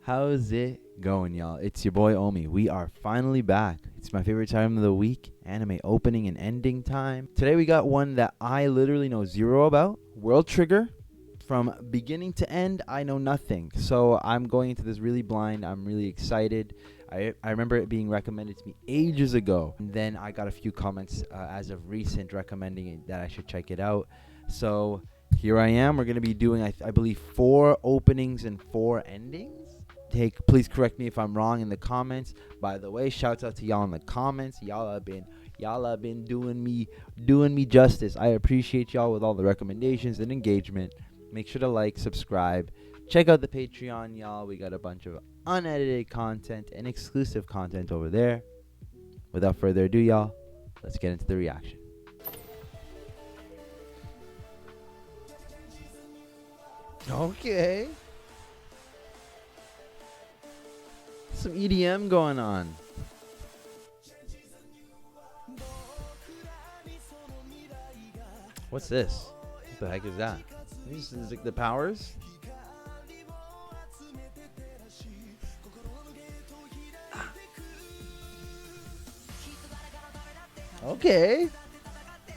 How's it going, y'all? It's your boy Omi. We are finally back. It's my favorite time of the week, anime opening and ending time. Today we got one that I literally know zero about. World Trigger. From beginning to end, I know nothing. So I'm going into this really blind. I'm really excited. I remember it being recommended to me ages ago. And then I got a few comments as of recent recommending it, that I should check it out. So here I am. We're going to be doing, I believe, 4 openings and 4 endings. Please correct me if I'm wrong in the comments. By the way, shouts out to y'all in the comments. Y'all have been doing me justice. I appreciate y'all with all the recommendations and engagement. Make sure to like, subscribe, check out the Patreon, y'all. We got a bunch of unedited content and exclusive content over there. Without further ado, y'all, let's get into the reaction. Okay. Some EDM going on. What's this? What the heck is that? This is like the powers? Okay.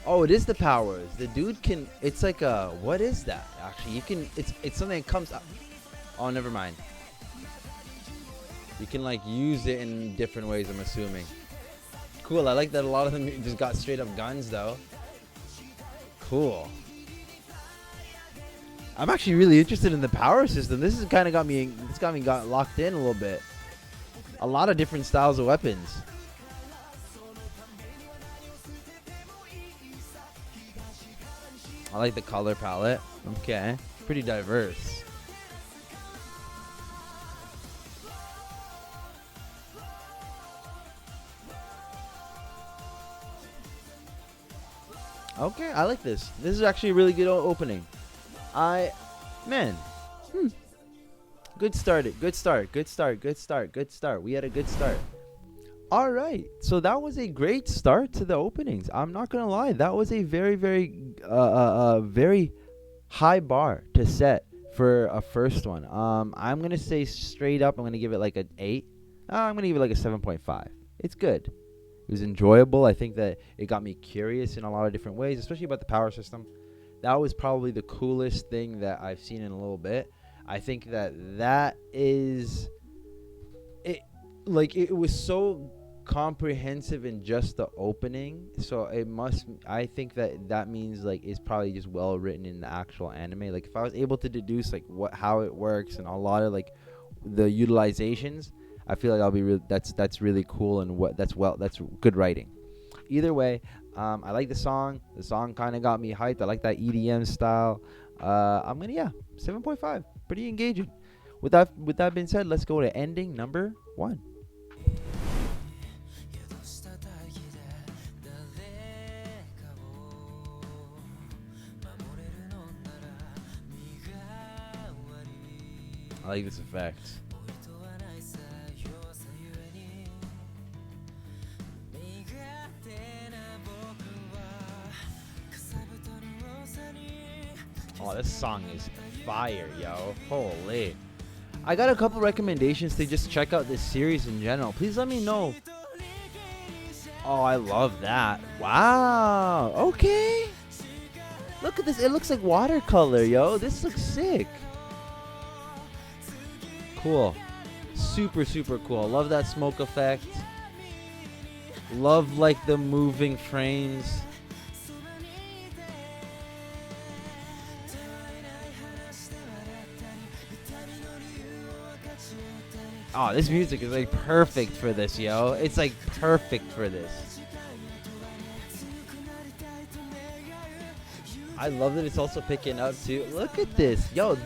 Oh, it is the powers. The dude can. It's like a. What is that? Actually, you can. It's something that comes up. Oh, never mind. You can like use it in different ways, I'm assuming. Cool. I like that a lot of them just got straight up guns though. Cool. I'm actually really interested in the power system. This has kind of got me locked in a little bit. A lot of different styles of weapons. I like the color palette. Okay. Pretty diverse. Okay, I like this. This is actually a really good opening. Good start. Good start. We had a good start. All right. So that was a great start to the openings. I'm not going to lie. That was a very, very high bar to set for a first one. I'm going to say straight up, I'm going to give it like an 8. I'm going to give it like a 7.5. It's good. It was enjoyable. I think that it got me curious in a lot of different ways, especially about the power system. That was probably the coolest thing that I've seen in a little bit. I think that is it. Like, it was so comprehensive in just the opening, so I think that means like it's probably just well written in the actual anime. Like, if I was able to deduce like how it works and a lot of like the utilizations, I feel like I'll be that's really cool, and that's good writing. Either way, I like the song. The song kind of got me hyped. I like that EDM style. I'm gonna 7.5. Pretty engaging. With that being said, let's go to ending number 1. I like this effect. Oh, this song is fire, yo. Holy. I got a couple recommendations to just check out this series in general. Please let me know. Oh, I love that. Wow. Okay. Look at this. It looks like watercolor, yo. This looks sick. Cool. Super, super cool. Love that smoke effect. Love, like, the moving frames. Oh, this music is like perfect for this, yo. It's like perfect for this. I love that it's also picking up too. Look at this, yo.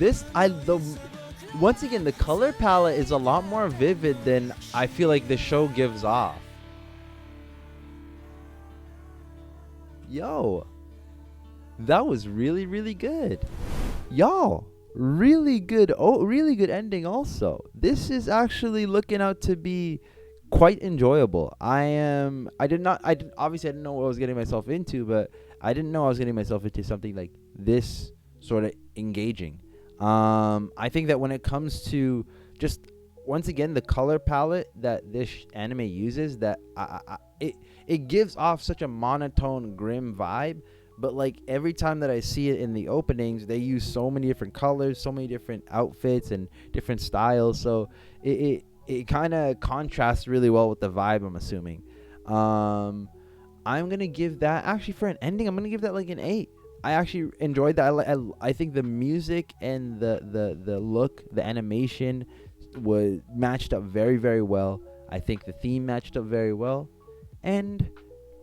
Once again, the color palette is a lot more vivid than I feel like the show gives off. Yo, that was really, really good, y'all. Really good. Oh, really good ending also. This is actually looking out to be quite enjoyable. Obviously I didn't know what I was getting myself into, but I didn't know I was getting myself into something like this sort of engaging. I think that when it comes to just once again, the color palette that this anime uses, that it gives off such a monotone, grim vibe. But like every time that I see it in the openings, they use so many different colors, so many different outfits and different styles. So it kind of contrasts really well with the vibe, I'm assuming. Um, I'm gonna give that, actually, for an ending, I'm gonna give that like an 8. I actually enjoyed that. I think the music and the look, the animation was matched up very, very well. I think the theme matched up very well, and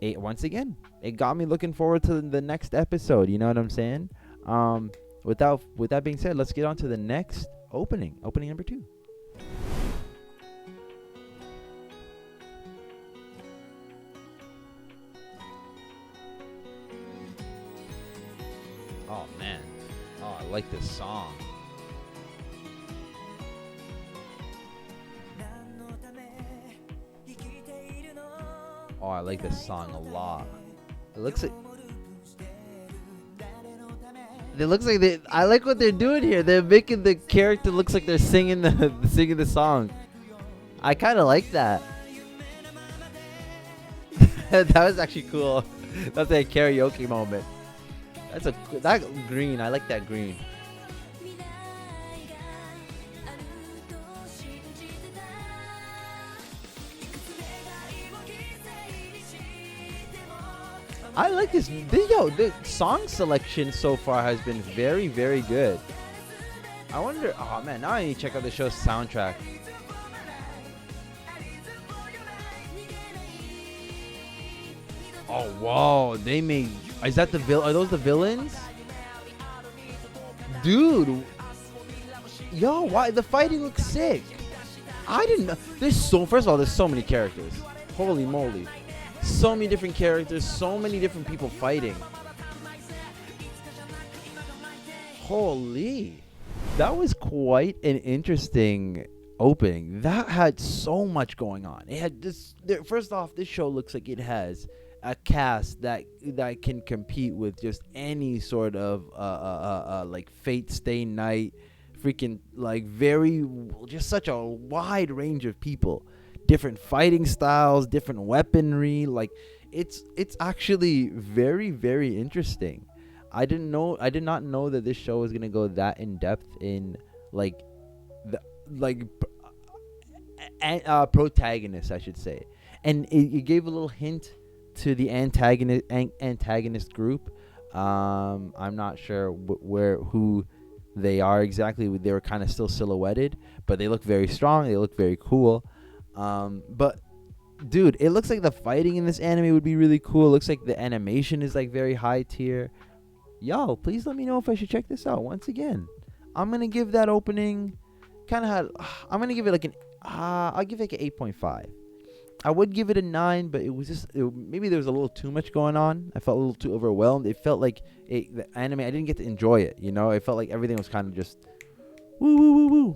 once again, it got me looking forward to the next episode. You know what I'm saying? With that being said, let's get on to the next opening number 2. Oh man, oh, I like this song. Oh, I like this song a lot. It looks like I like what they're doing here. They're making the character looks like they're singing singing the song. I kind of like that. That was actually cool. That's a karaoke moment. That green. I like that green. I like this. The song selection so far has been very, very good. I wonder. Oh man, now I need to check out the show's soundtrack. Oh wow, they made. Is that Are those the villains? Dude, yo, why the fighting looks sick? I didn't know. First of all, there's so many characters. Holy moly. So many different characters, so many different people fighting. Holy. That was quite an interesting opening. That had so much going on. It had this. First off, this show looks like it has a cast that can compete with just any sort of like Fate Stay Night, freaking like just such a wide range of people. Different fighting styles, different weaponry. Like it's actually very, very interesting. I did not know that this show was gonna go that in depth in like the protagonist, I should say, and it gave a little hint to the antagonist group. I'm not sure who they are exactly. They were kind of still silhouetted, but they look very strong. They look very cool. But dude, it looks like the fighting in this anime would be really cool. It looks like the animation is like very high tier. Yo, please let me know if I should check this out. Once again, I'm gonna give that opening I'm gonna give it like I'll give it like an 8.5. I would give it a 9, but it was just maybe there was a little too much going on. I felt a little too overwhelmed. It felt like the anime, I didn't get to enjoy it. You know, it felt like everything was kind of just woo woo woo woo.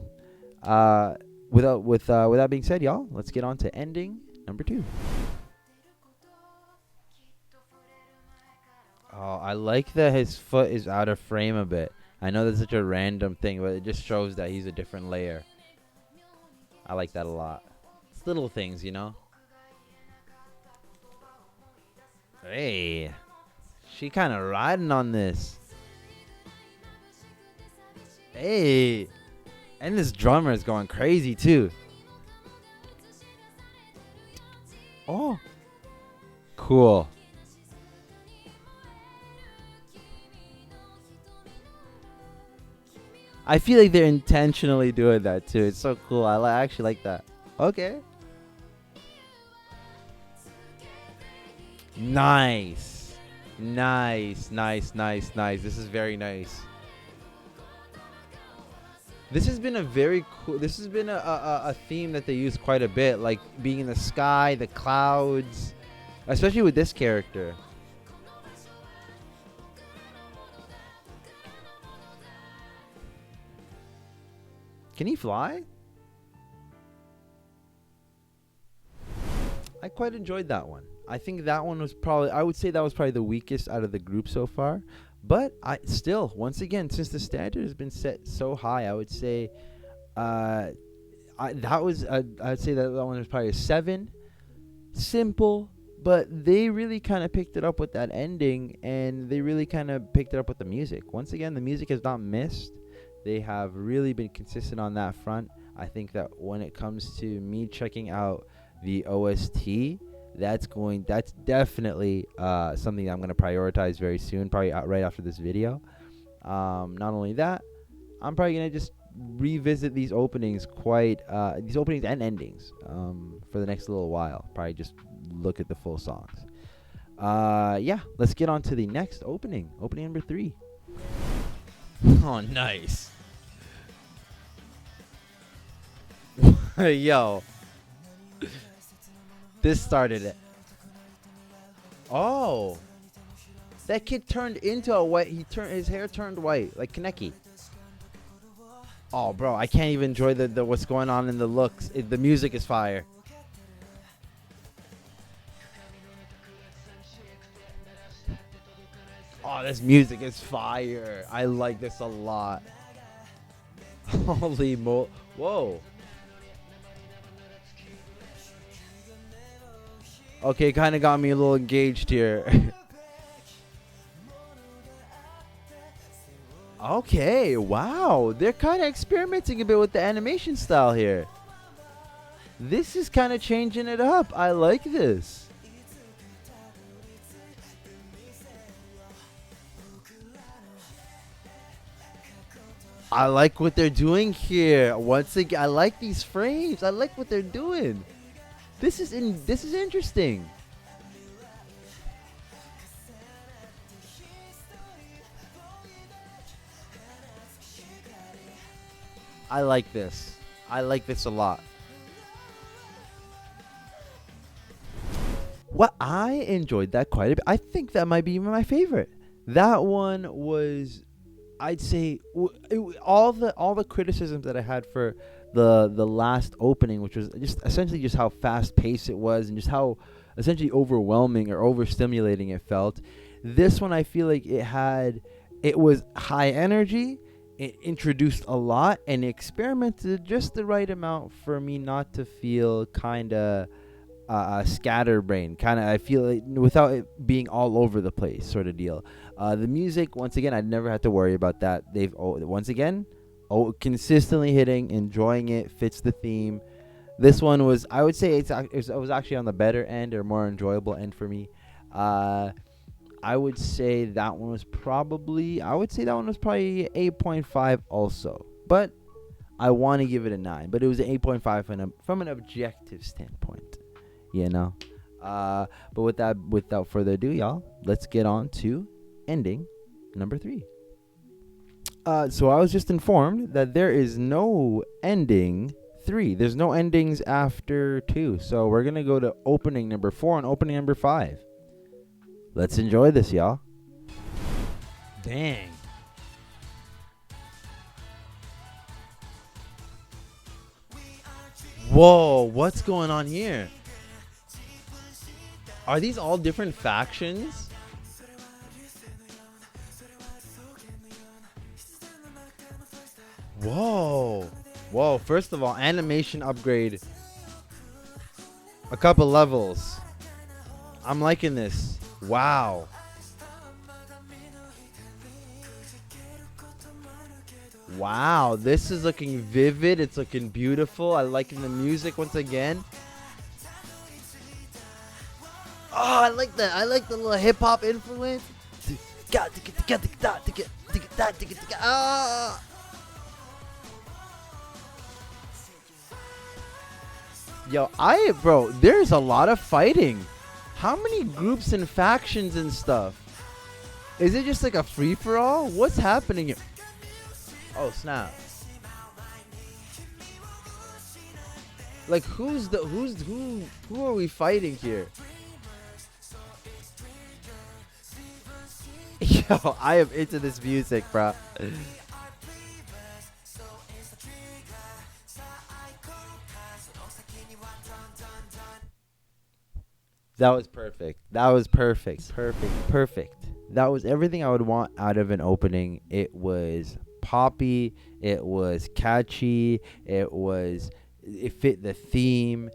With that being said, y'all, let's get on to ending number 2. Oh, I like that his foot is out of frame a bit. I know that's such a random thing, but it just shows that he's a different layer. I like that a lot. It's little things, you know? Hey, she kind of riding on this. Hey. And this drummer is going crazy too. Oh. Cool. I feel like they're intentionally doing that too. It's so cool. I actually like that. Okay. Nice. Nice. This is very nice. This has been a very cool. This has been a theme that they use quite a bit, like being in the sky, the clouds, especially with this character. Can he fly? I quite enjoyed that one. I think that one was I would say that was probably the weakest out of the group so far. But I still, once again, since the standard has been set so high, I would say I'd say that one was probably a 7. Simple, but they really kind of picked it up with that ending, and they really kind of picked it up with the music. Once again, the music has not missed. They have really been consistent on that front. I think that when it comes to me checking out the OST, that's definitely something I'm going to prioritize very soon, probably right after this video. Not only that, I'm probably going to just revisit these openings these openings and endings for the next little while. Probably just look at the full songs. Yeah, let's get on to the next opening number 3. Oh, nice. Yo, this started it. Oh, that kid turned into a white. His hair turned white like Kaneki. Oh, bro, I can't even enjoy the what's going on in the looks. The music is fire. Oh, this music is fire. I like this a lot. Holy mo! Whoa. Okay, kind of got me a little engaged here. Okay, wow. They're kind of experimenting a bit with the animation style here. This is kind of changing it up. I like this. I like what they're doing here. Once again, I like these frames. I like what they're doing. This is interesting. I like this. I like this a lot. Well, I enjoyed that quite a bit. I think that might be my favorite. That one was, I'd say, all the criticisms that I had for the last opening, which was just essentially just how fast paced it was and just how essentially overwhelming or overstimulating it felt. This one, I feel like it was high energy. It introduced a lot and experimented just the right amount for me not to feel kind of scatterbrain. Kind of, I feel like without it being all over the place, sort of deal. The music, once again, I never had to worry about that. They've once again, consistently hitting, enjoying it, fits the theme. This one was, I would say, it was actually on the better end or more enjoyable end for me. I would say that one was probably 8.5 also. But I want to give it a 9. But it was an 8.5 from an objective standpoint, you know. But without further ado, y'all, let's get on to ending number 3. So I was just informed that there is no ending 3. There's no endings after 2. So we're going to go to opening number 4 and opening number 5. Let's enjoy this, y'all. Dang. Whoa, what's going on here? Are these all different factions? Whoa. Whoa, first of all, animation upgrade. A couple levels. I'm liking this. Wow. Wow, this is looking vivid. It's looking beautiful. I like the music once again. Oh, I like that. I like the little hip hop influence. Yo, bro, there's a lot of fighting. How many groups and factions and stuff? Is it just like a free-for-all? What's happening here? Oh, snap. Like, who are we fighting here? Yo, I am into this music, bro. That was perfect. That was perfect. Perfect. That was everything I would want out of an opening. It was poppy. It was catchy. It was it fit the theme.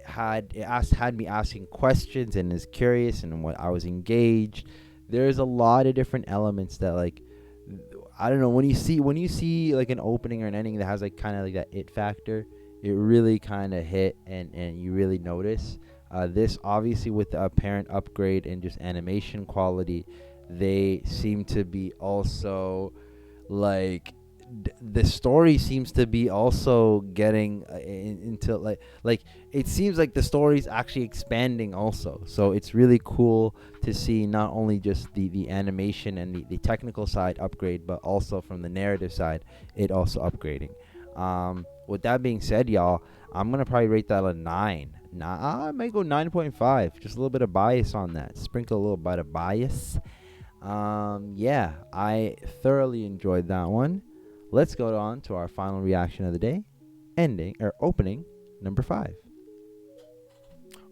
Had me asking questions and is curious, and what I was engaged. There's a lot of different elements that, like, I don't know, when you see like an opening or an ending that has like kind of like that it factor, it really kind of hit, and you really notice. This obviously with the apparent upgrade and just animation quality, they seem to be also like the story seems to be also getting into like it seems like the story's actually expanding also. So it's really cool to see not only just the animation and the technical side upgrade, but also from the narrative side it also upgrading. With that being said, y'all, I'm gonna probably rate that a 9. I might go 9.5. Just a little bit of bias on that, sprinkle a little bit of bias. Yeah, I thoroughly enjoyed that one. Let's go on to our final reaction of the day, opening number 5.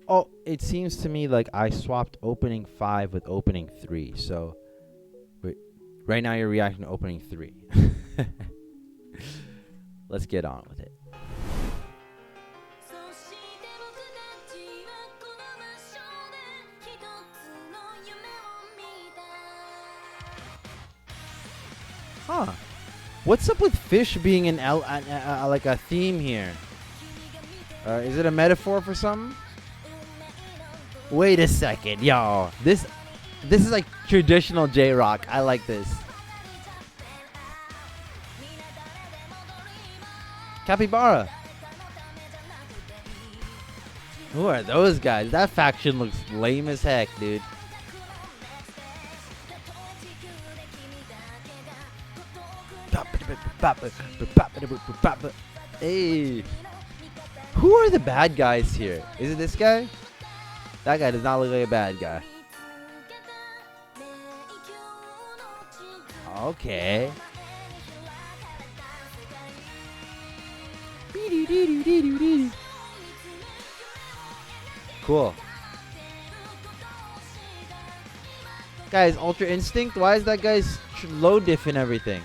Oh, it seems to me like I swapped opening 5 with opening 3. So, wait, right now you're reacting to opening 3. Let's get on with it. Huh. What's up with fish being like a theme here? Is it a metaphor for something? Wait a second, y'all. This is like traditional J-rock. I like this. Capybara. Who are those guys? That faction looks lame as heck, dude. Hey. Who are the bad guys here? Is it this guy? That guy does not look like a bad guy. Okay. Cool. Guys, Ultra Instinct? Why is that guy's low diff and everything?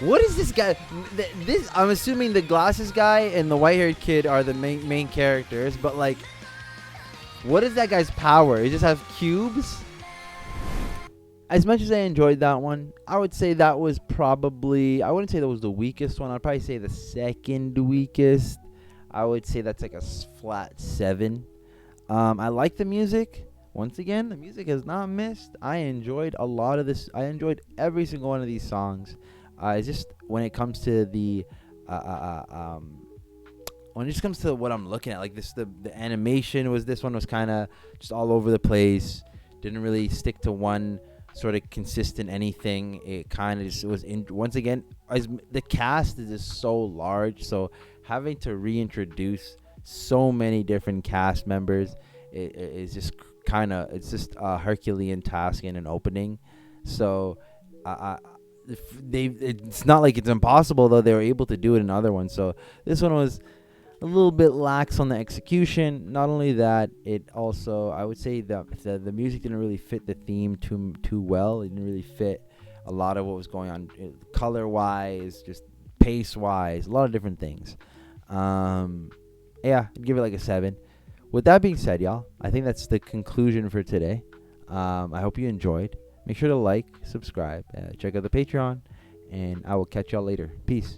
What is this guy? This I'm assuming the glasses guy and the white-haired kid are the main characters, but like, what is that guy's power? He just has cubes? As much as I enjoyed that one, I would say that was probably, I wouldn't say that was the weakest one. I'd probably say the second weakest. I would say that's like a flat 7. I like the music. Once again, the music has not missed. I enjoyed a lot of this. I enjoyed every single one of these songs. It's just when it comes to when it just comes to what I'm looking at, like this, the animation this one was kind of just all over the place. Didn't really stick to one sort of consistent anything. It kind of just was once again, as the cast is just so large, so having to reintroduce so many different cast members is just it's just a Herculean task in an opening. So it's not like it's impossible, though. They were able to do it in other ones. So this one was a little bit lax on the execution. Not only that, it also, I would say that the music didn't really fit the theme too well. It didn't really fit a lot of what was going on color wise, just pace wise, a lot of different things. Yeah, I'd give it like a 7. With that being said, y'all, I think that's the conclusion for today. I hope you enjoyed. Make sure to like, subscribe, check out the Patreon, and I will catch y'all later. Peace.